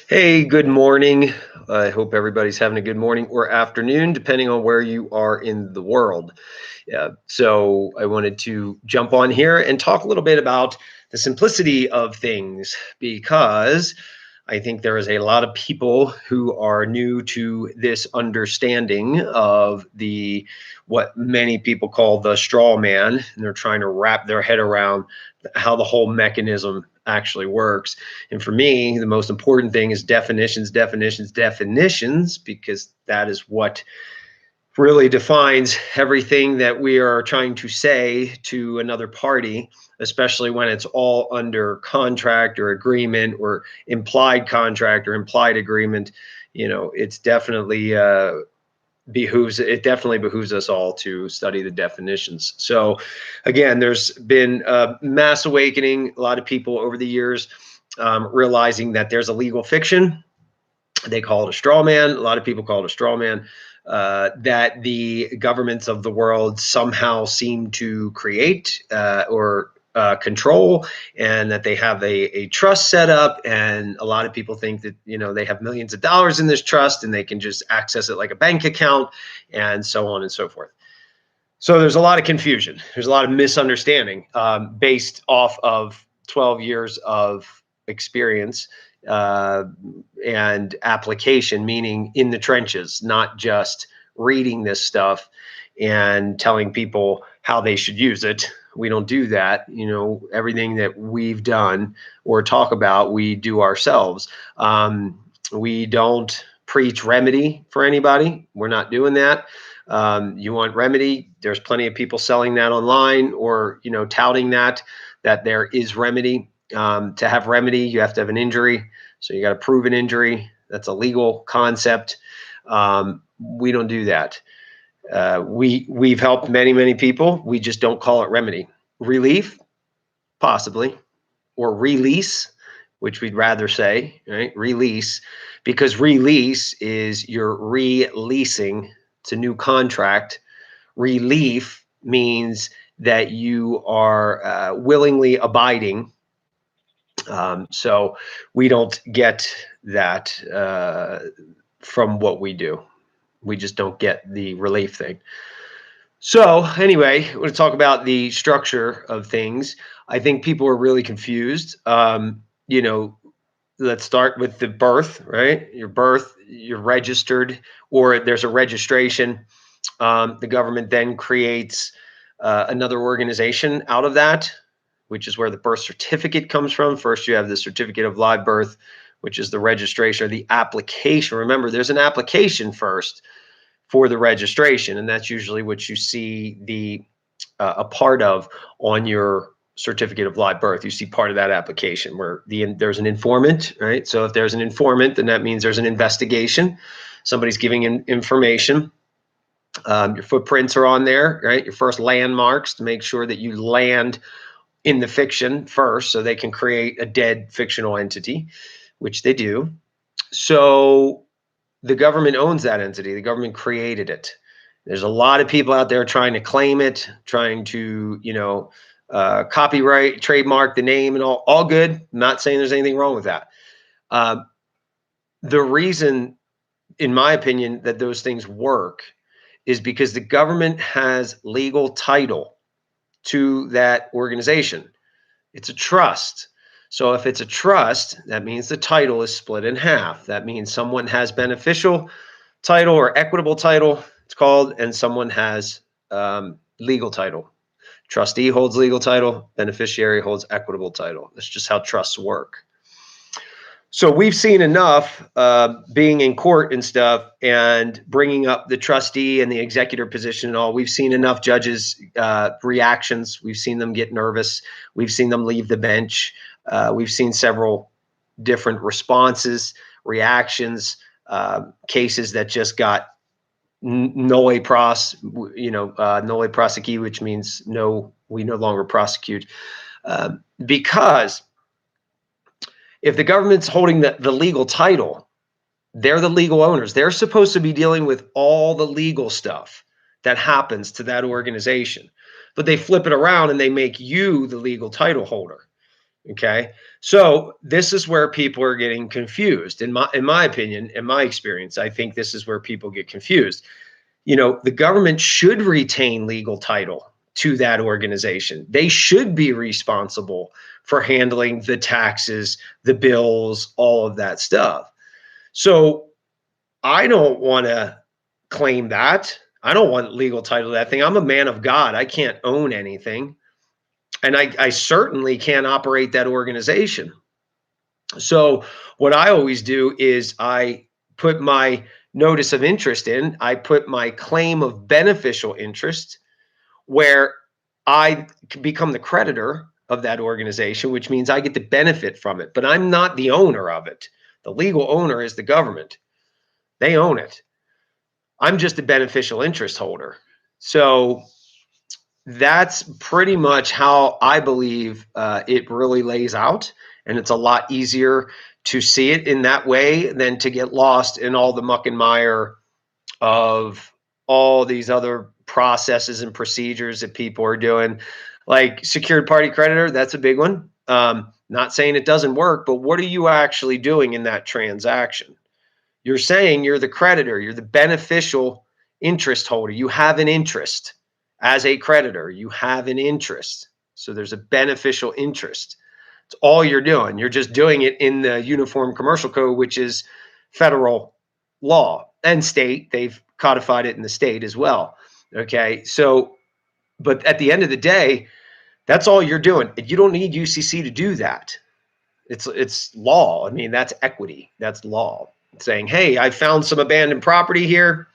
Hey, good morning. I hope everybody's having a good morning or afternoon, depending on where you are in the world. So I wanted to jump on here and talk a little bit about the simplicity of things because I think there is a lot of people who are new to this understanding of the what many people call the straw man, and they're trying to wrap their head around how the whole mechanism actually works. And for me, the most important thing is definitions, definitions, definitions, because that is what really defines everything that we are trying to say to another party, especially when it's all under contract or agreement or implied contract or implied agreement. It's definitely behooves us all to study the definitions. So again, there's been a mass awakening, a lot of people over the years realizing that there's a legal fiction. They call it a straw man. A lot of people call it a straw man. That the governments of the world somehow seem to create or control, and that they have a trust set up. And a lot of people think that they have millions of dollars in this trust, and they can just access it like a bank account, and so on and so forth. So there's a lot of confusion. There's a lot of misunderstanding based off of 12 years of experience uh, and application, meaning in the trenches, not just reading this stuff and telling people how they should use it. We don't do that. Everything that we've done or talk about, we do ourselves. We don't preach remedy for anybody. We're not doing that. You want remedy? There's plenty of people selling that online or touting that there is remedy. To have remedy, you have to have an injury, so you got to prove an injury. That's a legal concept. We don't do that. We've helped many people. We just don't call it remedy. Relief, possibly, or release, which we'd rather say, right? Release, because release is you're releasing. It's a new contract. Relief means that you are willingly abiding. So we don't get that from what we do. We just don't get the relief thing. So anyway, we're going to talk about the structure of things. I think people are really confused. Let's start with the birth, right? Your birth, you're registered, or there's a registration. The government then creates another organization out of that, which is where the birth certificate comes from. First, you have the certificate of live birth, which is the registration or the application. Remember, there's an application first for the registration, and that's usually what you see a part of on your certificate of live birth. You see part of that application where there's an informant, right? So if there's an informant, then that means there's an investigation. Somebody's giving information. Your footprints are on there, right? Your first landmarks to make sure that you land in the fiction first, so they can create a dead fictional entity, which they do. So the government owns that entity. The government created it. There's a lot of people out there trying to claim it, trying to, copyright, trademark the name, and all good. I'm not saying there's anything wrong with that. The reason, in my opinion, that those things work is because the government has legal title to that organization. It's a trust. So if it's a trust, that means the title is split in half. That means someone has beneficial title or equitable title, it's called, and someone has legal title. Trustee holds legal title, beneficiary holds equitable title. That's just how trusts work. So we've seen enough being in court and stuff and bringing up the trustee and the executor position and all. We've seen enough judges' reactions. We've seen them get nervous. We've seen them leave the bench. We've seen several different responses, reactions, cases that just got nolle pros, nolle prosecute, which means no, we no longer prosecute, because if the government's holding the legal title, they're the legal owners. They're supposed to be dealing with all the legal stuff that happens to that organization. But they flip it around and they make you the legal title holder. Okay. So this is where people are getting confused. In my opinion, in my experience, I think this is where people get confused. The government should retain legal title to that organization. They should be responsible for handling the taxes, the bills, all of that stuff. So I don't want to claim that. I don't want legal title to that thing. I'm a man of God. I can't own anything. And I certainly can't operate that organization. So what I always do is I put my notice of interest in, I put my claim of beneficial interest where I become the creditor of that organization, which means I get to benefit from it, but I'm not the owner of it. The legal owner is the government. They own it. I'm just a beneficial interest holder. So that's pretty much how I believe it really lays out. And it's a lot easier to see it in that way than to get lost in all the muck and mire of all these other processes and procedures that people are doing. Like secured party creditor, that's a big one. Not saying it doesn't work, but what are you actually doing in that transaction? You're saying you're the creditor, you're the beneficial interest holder. You have an interest as a creditor, you have an interest. So there's a beneficial interest. It's all you're doing. You're just doing it in the Uniform Commercial Code, which is federal law and state. They've codified it in the state as well. Okay. So, but at the end of the day, that's all you're doing. You don't need UCC to do that. It's law. I mean, that's equity. That's law. Saying, hey, I found some abandoned property here.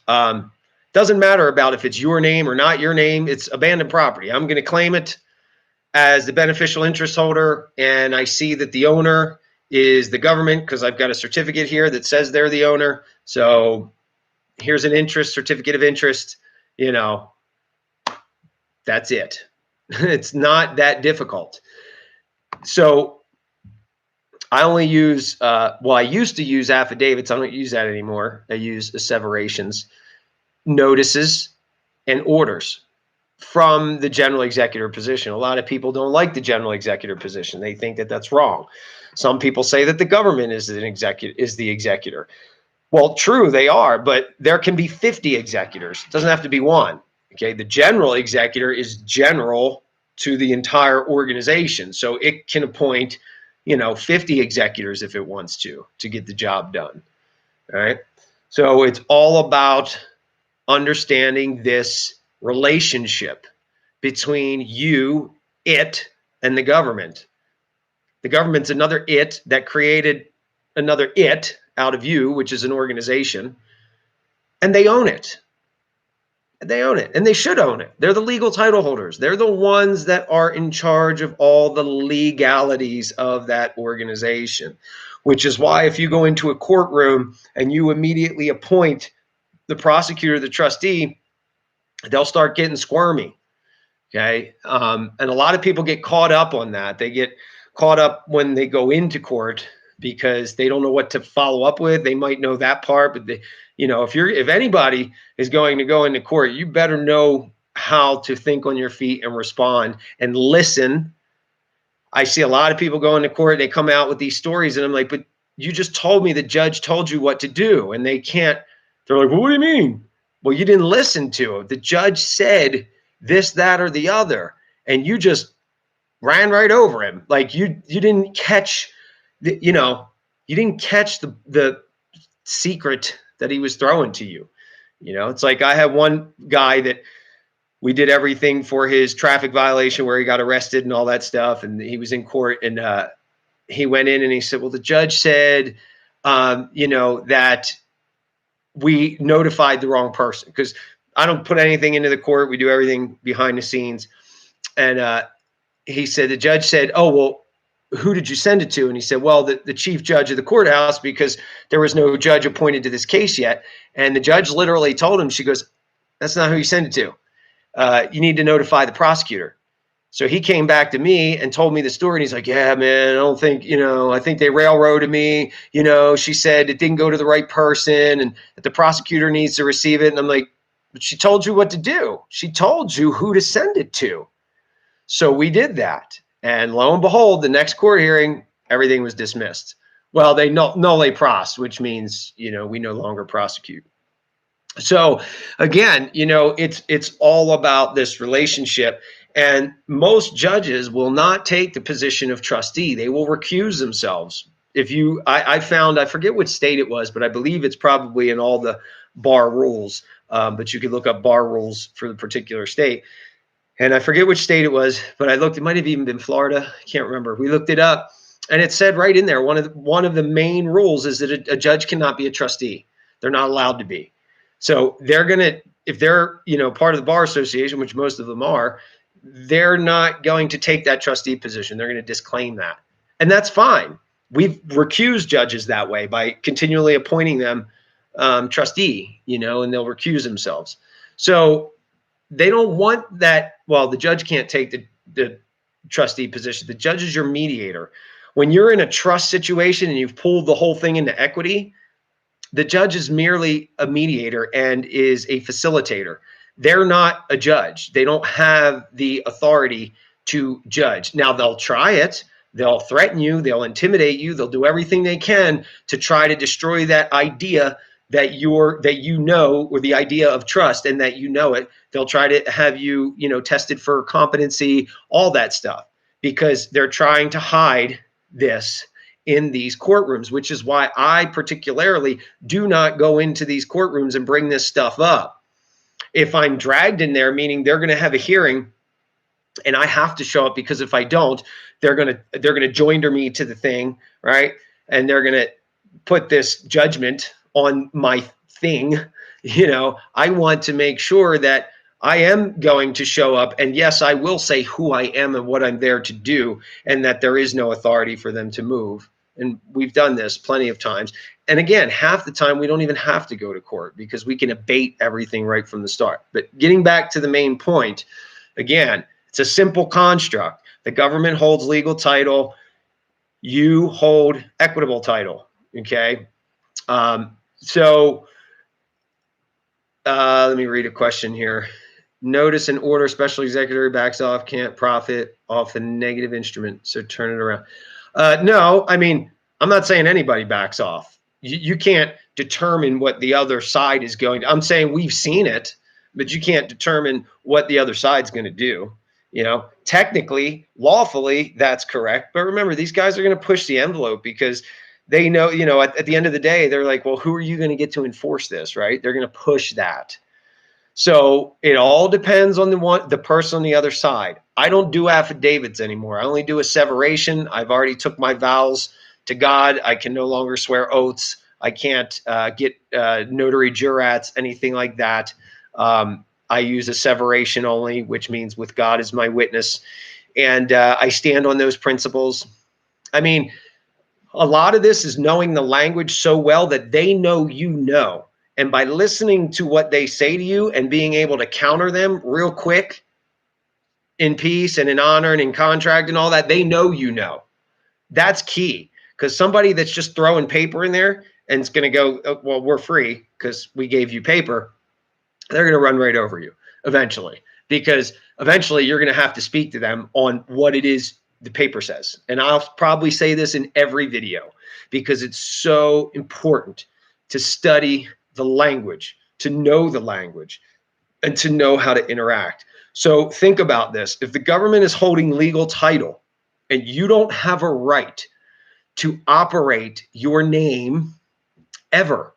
Doesn't matter about if it's your name or not your name. It's abandoned property. I'm going to claim it as the beneficial interest holder, and I see that the owner is the government because I've got a certificate here that says they're the owner. So here's an interest, certificate of interest. That's it. It's not that difficult. So I only use, I used to use affidavits. I don't use that anymore. I use asseverations, notices, and orders from the general executor position. A lot of people don't like the general executor position. They think that that's wrong. Some people say that the government is the executor. Well, true, they are, but there can be 50 executors. It doesn't have to be one. Okay, the general executor is general to the entire organization. So it can appoint, 50 executors if it wants to get the job done. All right. So it's all about understanding this relationship between you, it, and the government. The government's another it that created another it out of you, which is an organization, and they own it. They own it, and they should own it. They're the legal title holders. They're the ones that are in charge of all the legalities of that organization, which is why if you go into a courtroom and you immediately appoint the prosecutor, the trustee, they'll start getting squirmy. Okay. And a lot of people get caught up on that. They get caught up when they go into court because they don't know what to follow up with. They might know that part, but if anybody is going to go into court, you better know how to think on your feet and respond and listen. I see a lot of people go into court, they come out with these stories, and I'm like, but you just told me the judge told you what to do, and they're like, well, what do you mean? Well, you didn't listen to him. The judge said this, that, or the other, and you just ran right over him. Like you didn't catch you didn't catch the secret that he was throwing to you. It's like I had one guy that we did everything for his traffic violation where he got arrested and all that stuff. And he was in court, and he went in and he said, well, the judge said, that we notified the wrong person, because I don't put anything into the court. We do everything behind the scenes. And he said, the judge said, oh, well, who did you send it to? And he said, well, the chief judge of the courthouse, because there was no judge appointed to this case yet. And the judge literally told him, she goes, that's not who you sent it to. You need to notify the prosecutor. So he came back to me and told me the story. And he's like, yeah, man, I don't think, I think they railroaded me. She said it didn't go to the right person and that the prosecutor needs to receive it. And I'm like, but she told you what to do. She told you who to send it to. So we did that. And lo and behold, the next court hearing, everything was dismissed. Well, they nolle pros, which means, we no longer prosecute. So again, it's all about this relationship. And most judges will not take the position of trustee. They will recuse themselves. I found, I forget which state it was, but I believe it's probably in all the bar rules. But you could look up bar rules for the particular state. And I forget which state it was, but I looked, it might have even been Florida. I can't remember. We looked it up and it said right in there, one of the main rules is that a judge cannot be a trustee. They're not allowed to be. So they're going to, if they're, part of the bar association, which most of them are, they're not going to take that trustee position. They're going to disclaim that. And that's fine. We've recused judges that way by continually appointing them trustee, and they'll recuse themselves. So they don't want that. Well, the judge can't take the trustee position. The judge is your mediator. When you're in a trust situation and you've pulled the whole thing into equity, the judge is merely a mediator and is a facilitator. They're not a judge. They don't have the authority to judge. Now, they'll try it. They'll threaten you. They'll intimidate you. They'll do everything they can to try to destroy that idea that or the idea of trust, and that it. They'll try to have you, tested for competency, all that stuff, because they're trying to hide this in these courtrooms, which is why I particularly do not go into these courtrooms and bring this stuff up. If I'm dragged in there, meaning they're going to have a hearing and I have to show up, because if I don't, they're going to joinder me to the thing, right? And they're going to put this judgment on my thing. I want to make sure that I am going to show up, and yes, I will say who I am and what I'm there to do, and that there is no authority for them to move. And we've done this plenty of times. And again, half the time we don't even have to go to court because we can abate everything right from the start. But getting back to the main point, again, it's a simple construct. The government holds legal title. You hold equitable title. Okay. Let me read a question here. Notice an order, special executor backs off, can't profit off a negative instrument, so turn it around. No, I mean, I'm not saying anybody backs off. You can't determine what the other side is going to. I'm saying we've seen it, but you can't determine what the other side's going to do. Technically, lawfully, that's correct. But remember, these guys are going to push the envelope because they know, at the end of the day, they're like, well, who are you going to get to enforce this, right? They're going to push that. So it all depends on the person on the other side. I don't do affidavits anymore. I only do asseveration. I've already took my vows to God. I can no longer swear oaths. I can't get notary jurats, anything like that. I use asseveration only, which means with God as my witness. And I stand on those principles. I mean, a lot of this is knowing the language so well that they know you know. And by listening to what they say to you and being able to counter them real quick in peace and in honor and in contract and all that, they know you know. That's key, because somebody that's just throwing paper in there and it's going to go, oh, well, we're free because we gave you paper, they're going to run right over you eventually, because eventually you're going to have to speak to them on what it is the paper says. And I'll probably say this in every video because it's so important to study the language, to know the language, and to know how to interact. So think about this. If the government is holding legal title and you don't have a right to operate your name ever,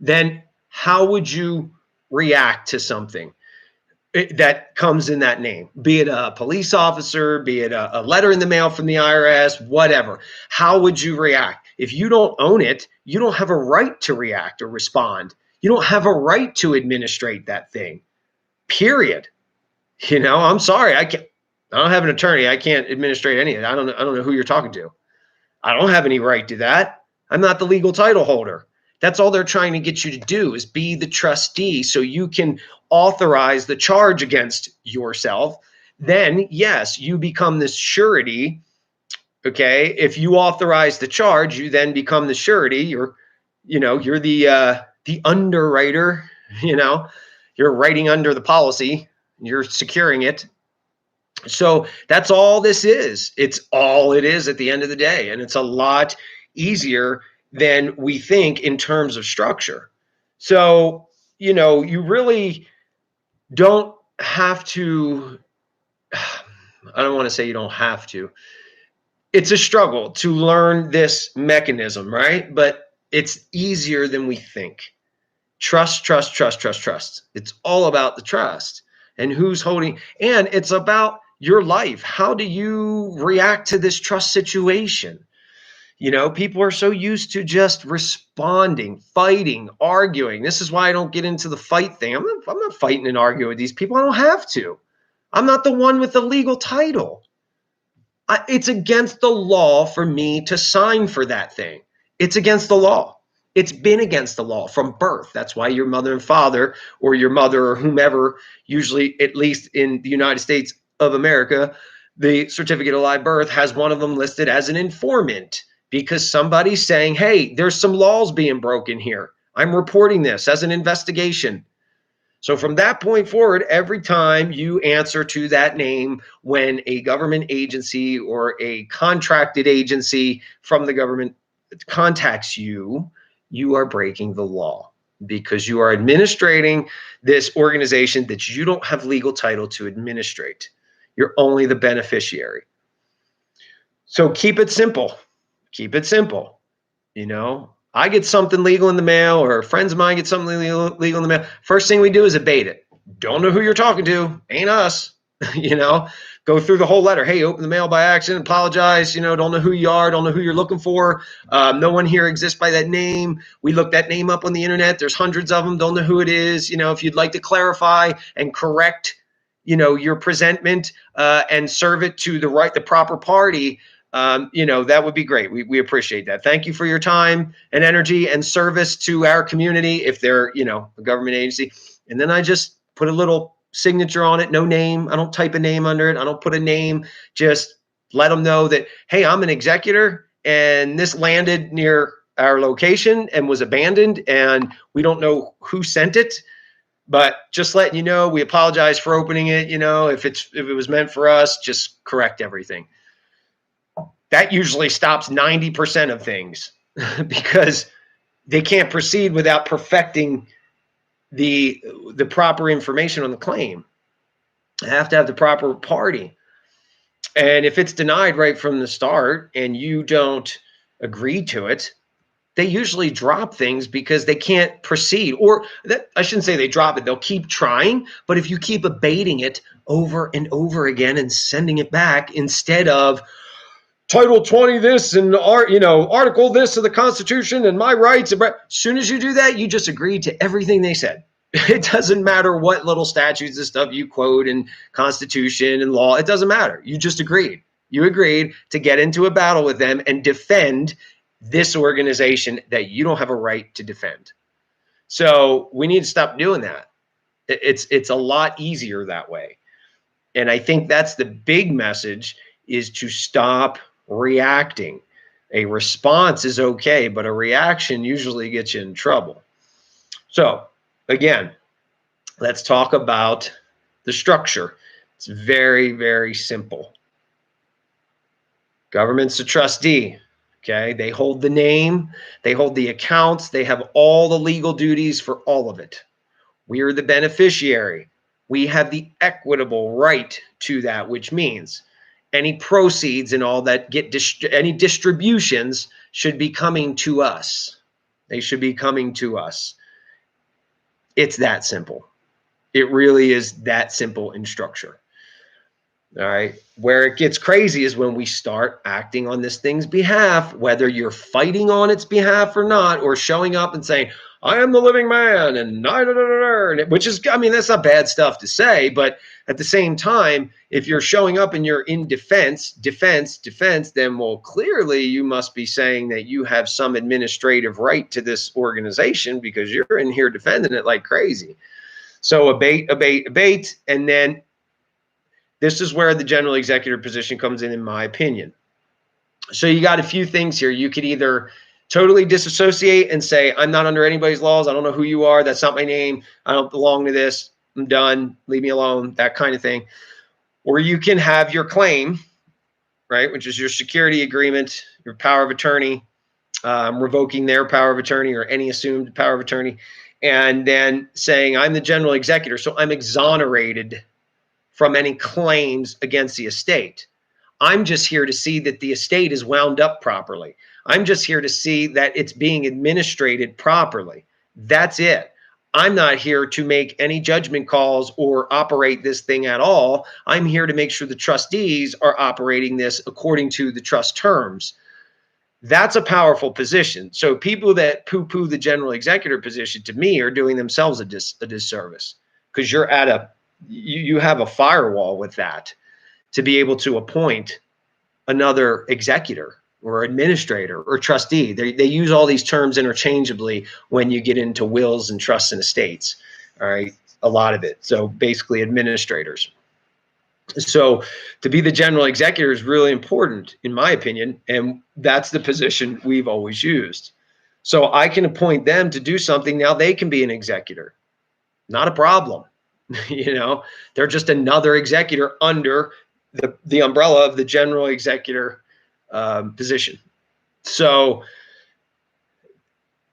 then how would you react to something that comes in that name? Be it a police officer, be it a letter in the mail from the IRS, whatever. How would you react? If you don't own it, you don't have a right to react or respond. You don't have a right to administrate that thing, period. I'm sorry. I don't have an attorney. I can't administrate any of it. I don't know who you're talking to. I don't have any right to that. I'm not the legal title holder. That's all they're trying to get you to do, is be the trustee so you can authorize the charge against yourself. Then, yes, you become this surety. Okay. If you authorize the charge, you then become the surety. You're the underwriter, you're writing under the policy, you're securing it. So that's all this is. It's all it is at the end of the day. And it's a lot easier than we think in terms of structure. So, you really don't have to, I don't want to say you don't have to. It's a struggle to learn this mechanism, right? But it's easier than we think. Trust, trust, trust, trust, trust. It's all about the trust and who's holding, and it's about your life. How do you react to this trust situation? People are so used to just responding, fighting, arguing. This is why I don't get into the fight thing. I'm not fighting and arguing with these people. I don't have to. I'm not the one with the legal title. It's against the law for me to sign for that thing. It's against the law. It's been against the law from birth. That's why your mother and father, or your mother or whomever, usually, at least in the United States of America, the certificate of live birth has one of them listed as an informant, because somebody's saying, hey, there's some laws being broken here. I'm reporting this as an investigation. So from that point forward, every time you answer to that name when a government agency or a contracted agency from the government contacts you, you are breaking the law, because you are administrating this organization that you don't have legal title to administrate. You're only the beneficiary. So keep it simple. Keep it simple. I get something legal in the mail, or friends of mine get something legal in the mail. First thing we do is abate it. Don't know who you're talking to. Ain't us. Go through the whole letter. Hey, open the mail by accident. Apologize. Don't know who you are. Don't know who you're looking for. No one here exists by that name. We looked that name up on the internet. There's hundreds of them. Don't know who it is. If you'd like to clarify and correct, your presentment and serve it to the proper party, that would be great. We appreciate that. Thank you for your time and energy and service to our community, if they're, a government agency. And then I just put a little signature on it, no name. I don't type a name under it. I don't put a name. Just let them know that, hey, I'm an executor and this landed near our location and was abandoned, and we don't know who sent it. But just letting you know, we apologize for opening it. If it was meant for us, just correct everything. That usually stops 90% of things, because they can't proceed without perfecting the proper information on the claim. They have to have the proper party. And if it's denied right from the start and you don't agree to it, they usually drop things because they can't proceed. Or I shouldn't say they drop it. They'll keep trying. But if you keep abating it over and over again and sending it back, instead of Title 20 this and Article this of the Constitution and my rights. As soon as you do that, you just agree to everything they said. It doesn't matter what little statutes and stuff you quote and Constitution and law. It doesn't matter. You just agreed. You agreed to get into a battle with them and defend this organization that you don't have a right to defend. So we need to stop doing that. It's a lot easier that way. And I think that's the big message, is to stop reacting. A response is okay, but a reaction usually gets you in trouble. So again, let's talk about the structure. It's very, very simple. Government's a trustee. Okay, they hold the name, they hold the accounts, they have all the legal duties for all of it. We are the beneficiary. We have the equitable right to that, which means any proceeds and all that get any distributions should be coming to us. They should be coming to us. It's that simple. It really is that simple in structure. All right. Where it gets crazy is when we start acting on this thing's behalf, whether you're fighting on its behalf or not, or showing up and saying, I am the living man, and which is, that's not bad stuff to say, but at the same time, if you're showing up and you're in defense, then, well, clearly you must be saying that you have some administrative right to this organization, because you're in here defending it like crazy. So abate, and then this is where the general executor position comes in my opinion. So you got a few things here. You could either totally disassociate and say, I'm not under anybody's laws. I don't know who you are. That's not my name. I don't belong to this. I'm done. Leave me alone. That kind of thing. Or you can have your claim, right, which is your security agreement, your power of attorney, revoking their power of attorney or any assumed power of attorney, and then saying, I'm the general executor, so I'm exonerated from any claims against the estate. I'm just here to see that the estate is wound up properly. I'm just here to see that it's being administrated properly. That's it. I'm not here to make any judgment calls or operate this thing at all. I'm here to make sure the trustees are operating this according to the trust terms. That's a powerful position. So people that poo-poo the general executor position, to me, are doing themselves a disservice, because you're at you have a firewall with that to be able to appoint another executor or administrator or trustee. They use all these terms interchangeably when you get into wills and trusts and estates. All right, a lot of it. So basically administrators. So to be the general executor is really important, in my opinion, and that's the position we've always used. So I can appoint them to do something. Now they can be an executor. Not a problem. You know, they're just another executor under the umbrella of the general executor position. So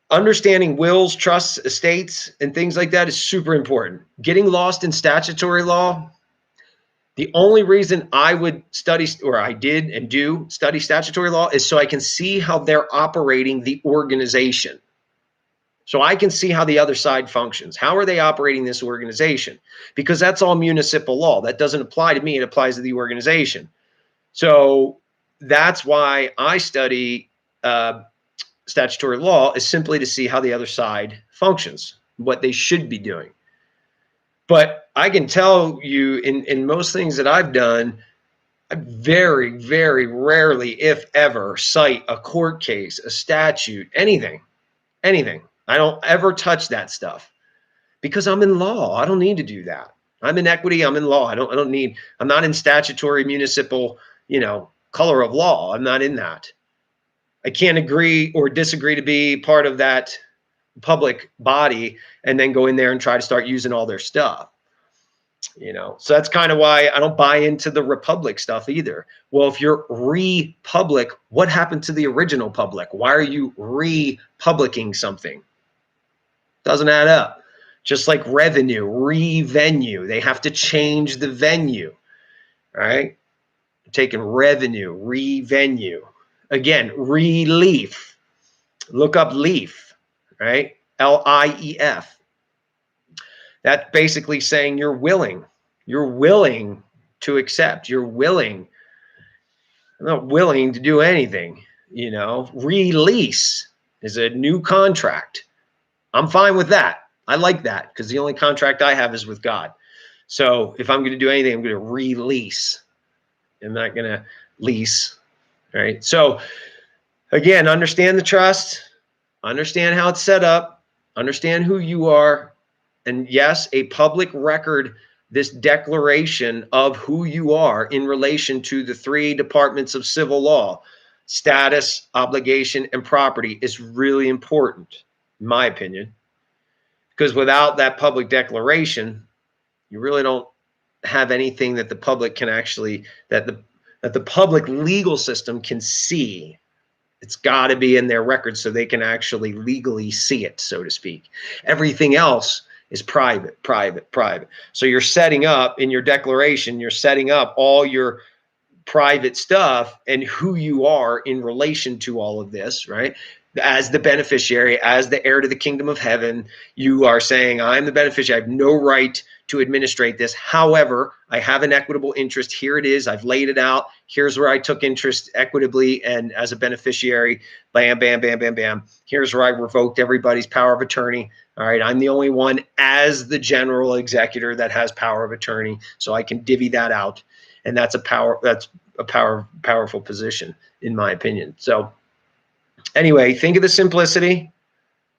understanding wills, trusts, estates, and things like that is super important. Getting lost in statutory law. The only reason I would study, or I did and do study statutory law, is so I can see how they're operating the organization. So I can see how the other side functions. How are they operating this organization? Because that's all municipal law. That doesn't apply to me. It applies to the organization. So that's why I study statutory law, is simply to see how the other side functions, what they should be doing. But I can tell you in most things that I've done, I very, very rarely, if ever, cite a court case, a statute, anything. I don't ever touch that stuff because I'm in law. I don't need to do that. I'm in equity. I'm in law. I'm not in statutory municipal, color of law. I'm not in that. I can't agree or disagree to be part of that public body and then go in there and try to start using all their stuff. So that's kind of why I don't buy into the republic stuff either. Well, if you're republic, what happened to the original public? Why are you republicing something? Doesn't add up. Just like revenue, revenue. They have to change the venue. All right. Taking revenue, revenue. Again, relief. Look up leaf, right? L-I-E-F. That's basically saying you're willing to accept. I'm not willing to do anything, Release is a new contract. I'm fine with that. I like that because the only contract I have is with God. So if I'm going to do anything, I'm going to release. I'm not going to lease, right? So again, understand the trust, understand how it's set up, understand who you are. And yes, a public record, this declaration of who you are in relation to the three departments of civil law, status, obligation, and property, is really important, in my opinion. Because without that public declaration, you really don't have anything that the public can actually, that the public legal system can see. It's got to be in their records so they can actually legally see it, so to speak. Everything else is private. So you're setting up in your declaration, you're setting up all your private stuff and who you are in relation to all of this, right? As the beneficiary, as the heir to the kingdom of heaven, you are saying, I'm the beneficiary. I have no right to administrate this. However, I have an equitable interest. Here it is. I've laid it out. Here's where I took interest equitably and as a beneficiary. Bam, bam, bam, bam, bam. Here's where I revoked everybody's power of attorney. All right. I'm the only one as the general executor that has power of attorney. So I can divvy that out. And that's a powerful position, in my opinion. So anyway, think of the simplicity.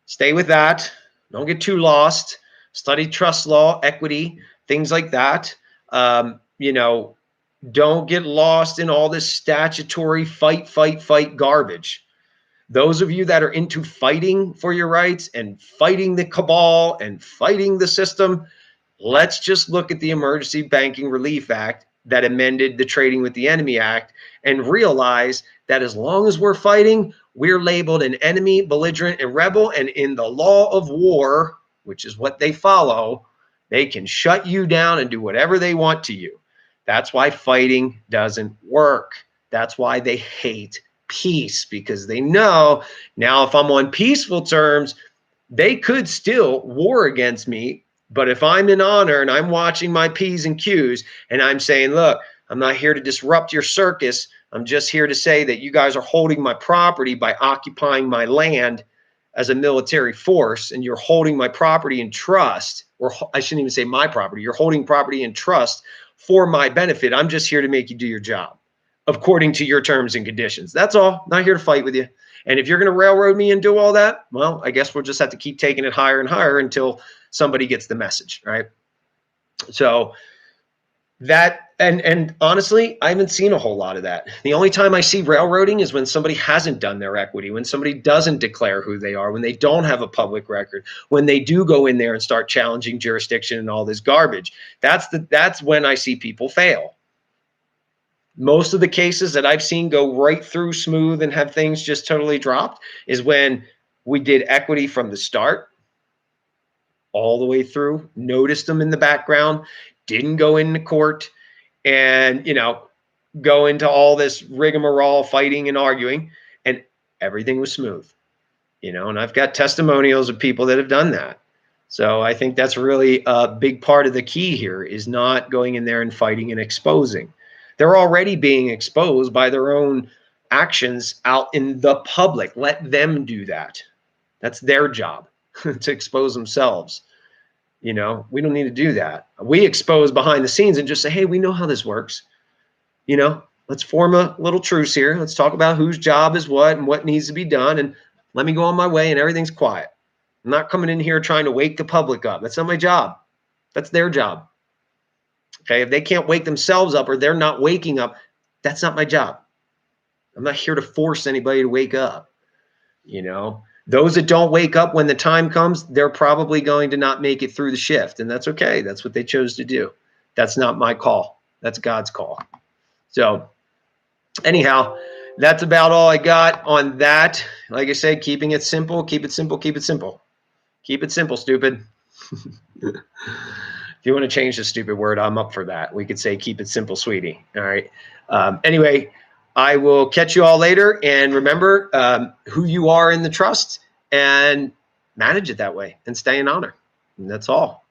Stay with that. Don't get too lost. Study trust law, equity, things like that. Don't get lost in all this statutory fight garbage. Those of you that are into fighting for your rights and fighting the cabal and fighting the system, let's just look at the Emergency Banking Relief Act. that amended the Trading with the Enemy Act and realized that as long as we're fighting, we're labeled an enemy, belligerent, and rebel. And in the law of war, which is what they follow, they can shut you down and do whatever they want to you. That's why fighting doesn't work. That's why they hate peace, because they know now if I'm on peaceful terms, they could still war against me. But if I'm in honor and I'm watching my P's and Q's and I'm saying, look, I'm not here to disrupt your circus. I'm just here to say that you guys are holding my property by occupying my land as a military force, and you're holding my property in trust, or I shouldn't even say my property. You're holding property in trust for my benefit. I'm just here to make you do your job according to your terms and conditions. That's all. Not here to fight with you. And if you're going to railroad me and do all that, well, I guess we'll just have to keep taking it higher and higher until somebody gets the message, right? So that, and honestly, I haven't seen a whole lot of that. The only time I see railroading is when somebody hasn't done their equity, when somebody doesn't declare who they are, when they don't have a public record, when they do go in there and start challenging jurisdiction and all this garbage. That's when I see people fail. Most of the cases that I've seen go right through smooth and have things just totally dropped is when we did equity from the start all the way through, noticed them in the background, didn't go into court and, go into all this rigmarole, fighting and arguing, and everything was smooth, and I've got testimonials of people that have done that. So I think that's really a big part of the key here, is not going in there and fighting and exposing. They're already being exposed by their own actions out in the public. Let them do that. That's their job to expose themselves. We don't need to do that. We expose behind the scenes and just say, hey, we know how this works. Let's form a little truce here. Let's talk about whose job is what and what needs to be done. And let me go on my way and everything's quiet. I'm not coming in here trying to wake the public up. That's not my job. That's their job. Okay, if they can't wake themselves up or they're not waking up, that's not my job. I'm not here to force anybody to wake up. Those that don't wake up when the time comes, they're probably going to not make it through the shift, and that's okay. That's what they chose to do. That's not my call. That's God's call. So anyhow, that's about all I got on that. Like I said, keeping it simple, keep it simple, keep it simple. Keep it simple, stupid. If you want to change the stupid word, I'm up for that. We could say, keep it simple, sweetie. All right. Anyway, I will catch you all later. And remember who you are in the trust and manage it that way and stay in honor. And that's all.